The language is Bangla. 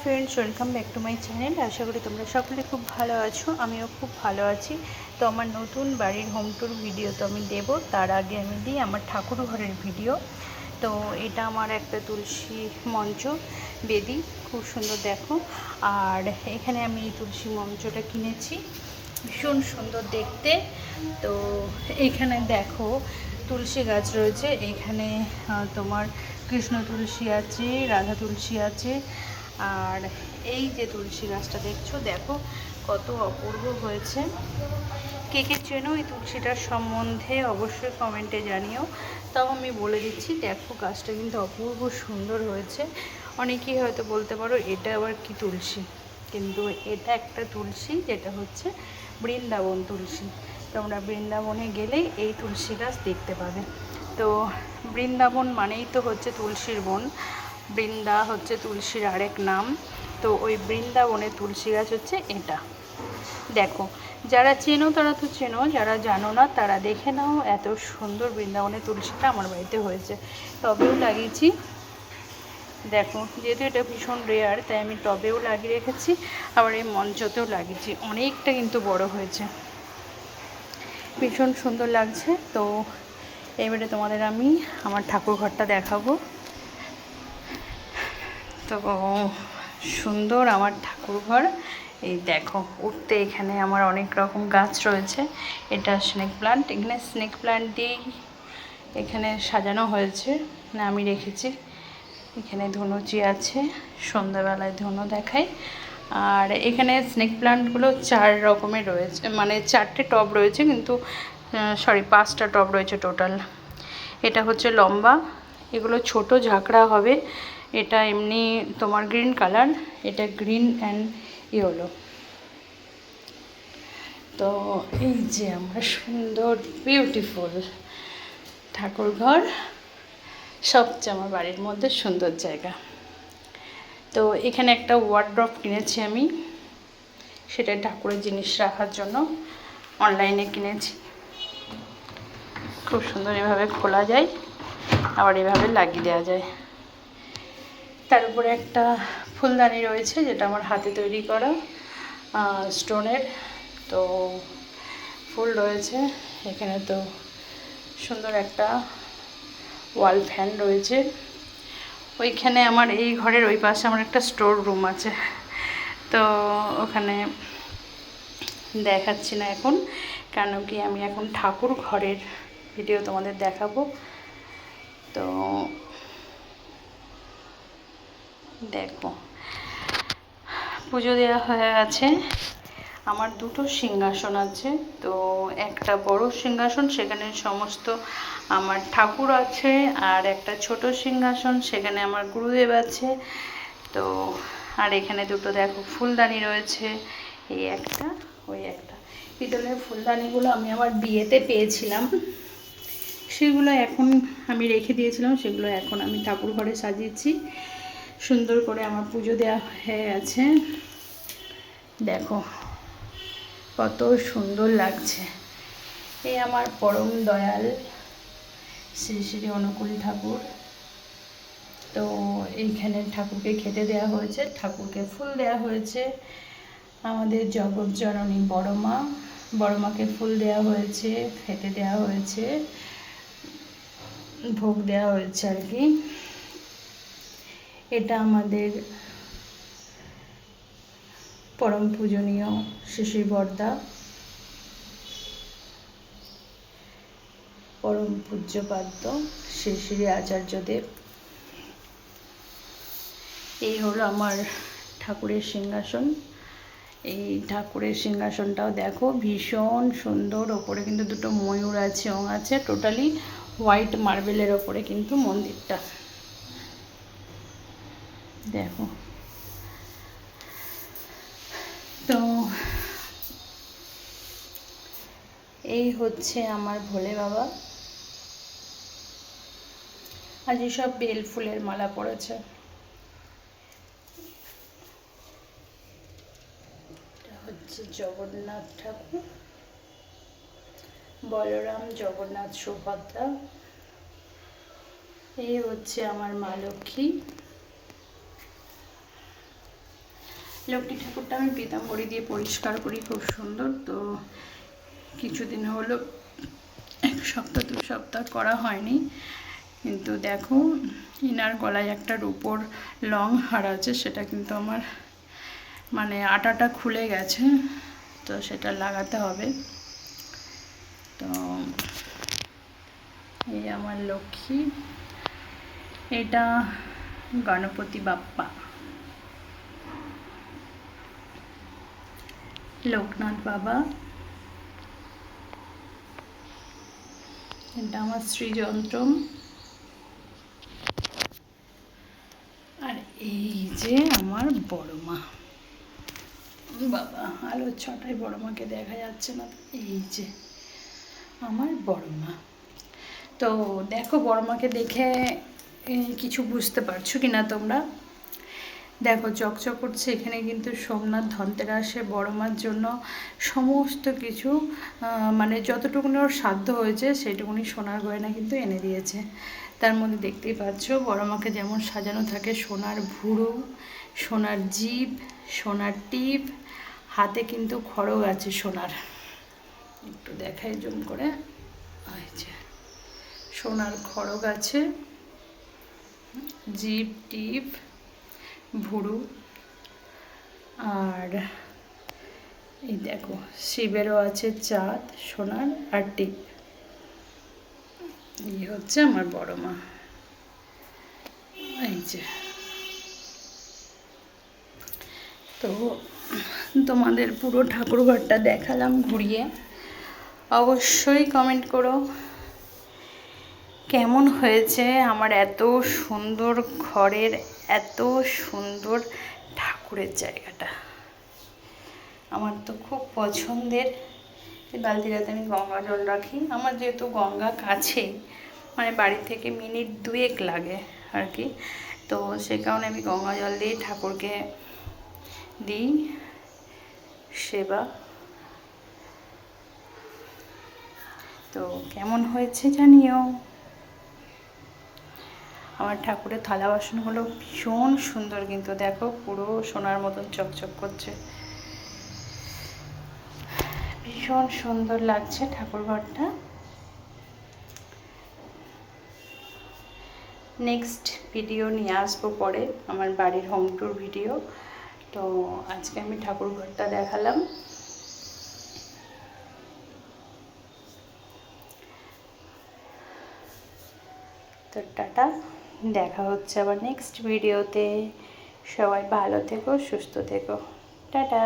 Friends, welcome back to my channel. আশা করি তোমরা সকলে খুব ভালো আছো, আমিও খুব ভালো আছি। তো আমার নতুন বাড়ির হোম ট্যুর ভিডিও তো আমি দেবো, তার আগে আমি দিই আমার ঠাকুর ঘরের ভিডিও। তো এটা আমার একটা তুলসী মঞ্চ বেদি, খুব সুন্দর দেখো। আর এখানে আমি এই তুলসী মঞ্চটা কিনেছি, ভীষণ সুন্দর দেখতে। তো এইখানে দেখো তুলসী গাছ রয়েছে, এখানে তোমার কৃষ্ণ তুলসী আছে, রাধা তুলসী আছে। আর এই যে তুলসী গাছটা দেখছো, দেখো কত অপূর্ব হয়েছে। কে কে চেনো এই তুলসীটার সম্বন্ধে অবশ্যই কমেন্টে জানিও। তাও আমি বলে দিচ্ছি, দেখো গাছটা কিন্তু অপূর্ব সুন্দর হয়েছে। অনেকেই হয়তো বলতে পারো এটা আবার কি তুলসী, কিন্তু এটা একটা তুলসী, যেটা হচ্ছে বৃন্দাবন তুলসী। তোমরা বৃন্দাবনে গেলেই এই তুলসী গাছ দেখতে পাবে। তো বৃন্দাবন মানেই তো হচ্ছে তুলসীর বন, বৃন্দা হচ্ছে তুলসীর আরেক নাম। তো ওই বৃন্দাবনের তুলসী গাছ হচ্ছে এটা। দেখো, যারা চেনো তারা তো চেনো, যারা জানো না তারা দেখে নাও। এত সুন্দর বৃন্দাবনের তুলসীটা আমার বাড়িতে হয়েছে, টবেও লাগিয়েছি। দেখো, যেহেতু এটা ভীষণ রেয়ার তাই আমি টবেও লাগিয়ে রেখেছি, আবার এই মঞ্চতেও লাগিয়েছি। অনেকটা কিন্তু বড় হয়েছে, ভীষণ সুন্দর লাগছে। তো এবারে তোমাদের আমি আমার ঠাকুর ঘরটা দেখাবো। তো সুন্দর আমার ঠাকুর ঘর। এই দেখো, উঠতে এখানে আমার অনেক রকম গাছ রয়েছে। এটা স্নেক প্লান্ট, এখানে স্নেক প্লান্ট দিয়েই এখানে সাজানো হয়েছে, না আমি রেখেছি। এখানে ধনুচি আছে, সন্ধ্যাবেলায় ধনু দেখায়। আর এখানে স্নেক প্লান্টগুলো 4 রকমের রয়েছে, মানে 4টে টব রয়েছে, কিন্তু 5টা টব রয়েছে টোটাল। এটা হচ্ছে লম্বা, এগুলো ছোট ঝাঁকড়া হবে। এটা এমনি তোমার গ্রিন কালার, এটা গ্রিন অ্যান্ড ইয়েলো। তো এই যে আমার সুন্দর বিউটিফুল ঠাকুর ঘর, সবচেয়ে আমার বাড়ির মধ্যে সুন্দর জায়গা। তো এখানে একটা ওয়ার্ড্রপ কিনেছি আমি, সেটা ঠাকুরের জিনিস রাখার জন্য অনলাইনে কিনেছি। খুব সুন্দর, এভাবে খোলা যায়, আবার এভাবে লাগিয়ে দেওয়া যায়। তার উপরে একটা ফুলদানি রয়েছে, যেটা আমার হাতে তৈরি করা স্টোনের। তো ফুল রয়েছে এখানে। তো সুন্দর একটা ওয়াল ফ্যান রয়েছে। ওইখানে আমার এই ঘরের ওই পাশে আমার একটা স্টোর রুম আছে, তো ওখানে দেখাচ্ছি না এখন, কেন কি আমি এখন ঠাকুর ঘরের ভিডিও তোমাদের দেখাবো। তো দেখো, পুজো দেওয়া হয়ে আছে। আমার 2টো সিংহাসন আছে। তো একটা বড় সিংহাসন, সেখানে সমস্ত আমার ঠাকুর আছে, আর একটা ছোট সিংহাসন, সেখানে আমার গুরুদেব আছে। তো আর এখানে 2টো দেখো ফুলদানি রয়েছে, এই একটা, ওই একটা। পিতলের ফুলদানিগুলো আমি আমার বিয়েতে পেয়েছিলাম, সেগুলো এখন আমি রেখে দিয়েছিলাম, সেগুলো এখন আমি ঠাকুর ঘরে সাজিয়েছি। সুন্দর করে আমার পুজো দেওয়া হয়ে গেছে। দেখো কত সুন্দর লাগছে। এই আমার পরম দয়াল শ্রী শ্রী অনুকূল ঠাকুর। তো এইখানে ঠাকুরকে খেতে দেওয়া হয়েছে, ঠাকুরকে ফুল দেওয়া হয়েছে। আমাদের জগৎ জননী বড় মা, বড় মাকে ফুল দেওয়া হয়েছে, খেতে দেওয়া হয়েছে, ভোগ দেওয়া হয়েছে আর কি। এটা আমাদের পরম পূজনীয় শ্রী শ্রী বরদা, পরম পূজ্যপাদ্য শ্রী শ্রী আচার্যদেব। এই হলো আমার ঠাকুরের সিংহাসন। এই ঠাকুরের সিংহাসনটাও দেখো ভীষণ সুন্দর। ওপরে কিন্তু 2টো ময়ূর আছে, ওং আছে। টোটালি হোয়াইট মার্বেলের ওপরে কিন্তু মন্দিরটা, দেখো। তো এই হচ্ছে আমার ভোলে বাবা। আজ সব বেল ফুলের মালা পড়েছে। হচ্ছে জগন্নাথ ঠাকুর, বলরাম, জগন্নাথ, সুভদ্রা। এই হচ্ছে আমার মা লক্ষ্মী। লক্ষ্মী ঠাকুরটা আমি পিতাম্বরী দিয়ে পরিষ্কার করি, খুব সুন্দর। তো কিছুদিন হলো, 1 সপ্তাহ 2 সপ্তাহ করা হয়নি, কিন্তু দেখো ইনার গলায় একটা রূপোর লং হার আছে, সেটা কিন্তু আমার মানে আটাটা খুলে গেছে, তো সেটা লাগাতে হবে। তো এই আমার লক্ষ্মী, এটা গণপতি বাপ্পা, লোকনাথ বাবা, এটা আমার শ্রীযন্ত্রম, আর এই যে আমার বড় মা। বাবা আলোর ছটায় বড় মাকে দেখা যাচ্ছে না, এই যে আমার বড় মা। তো দেখো বড় মাকে দেখে কিছু বুঝতে পারছো কিনা তোমরা? দেখো চকচক করছে। এখানে কিন্তু সোমনাথ ধনতেরাসে বড় মার জন্য সমস্ত কিছু মানে যতটুকুনি ওর সাধ্য হয়েছে সেইটুকুনি সোনার গয়না কিন্তু এনে দিয়েছে। তার মধ্যে দেখতেই পাচ্ছ বড় মাকে যেমন সাজানো থাকে, সোনার ভুরু, সোনার জিভ, সোনার টিপ, হাতে কিন্তু খড়গ আছে সোনার, একটু দেখাই জুম করে, সোনার খড়গ আছে, জিভ, টিপ, ভুরু, আর এই দেখো শিবেরও আছে চাঁদ সোনার আর টিপ। এই হচ্ছে আমার বড় মা। এই যে, তো তোমাদের পুরো ঠাকুরঘরটা দেখালাম ঘুরিয়ে। অবশ্যই কমেন্ট করো কেমন হয়েছে আমার এত সুন্দর ঘরের এত সুন্দর ঠাকুরের জায়গাটা। আমার তো খুব পছন্দের। এই বালতিটাতে আমি গঙ্গা জল রাখি, আমার যেহেতু গঙ্গা কাছেই, মানে বাড়ি থেকে মিনিট 2 লাগে আর কি, তো সে কারণে আমি গঙ্গা জল দিয়ে ঠাকুরকে দিই সেবা। তো কেমন হয়েছে জানিও। আমার ঠাকুরের থালা বাসনগুলো ভীষণ সুন্দর, কিন্তু দেখো পুরো সোনার মতন চকচক করছে, ভীষণ সুন্দর লাগছে ঠাকুরঘরটা। নেক্সট ভিডিও নিয়ে আসবো পরে, আমার বাড়ির হোম ট্যুর ভিডিও। তো আজকে আমি ঠাকুরঘরটা দেখালাম। তো টাটা, দেখা হচ্ছে আবার নেক্সট ভিডিওতে। সবাই ভালো থেকো, সুস্থ থেকো, টাটা।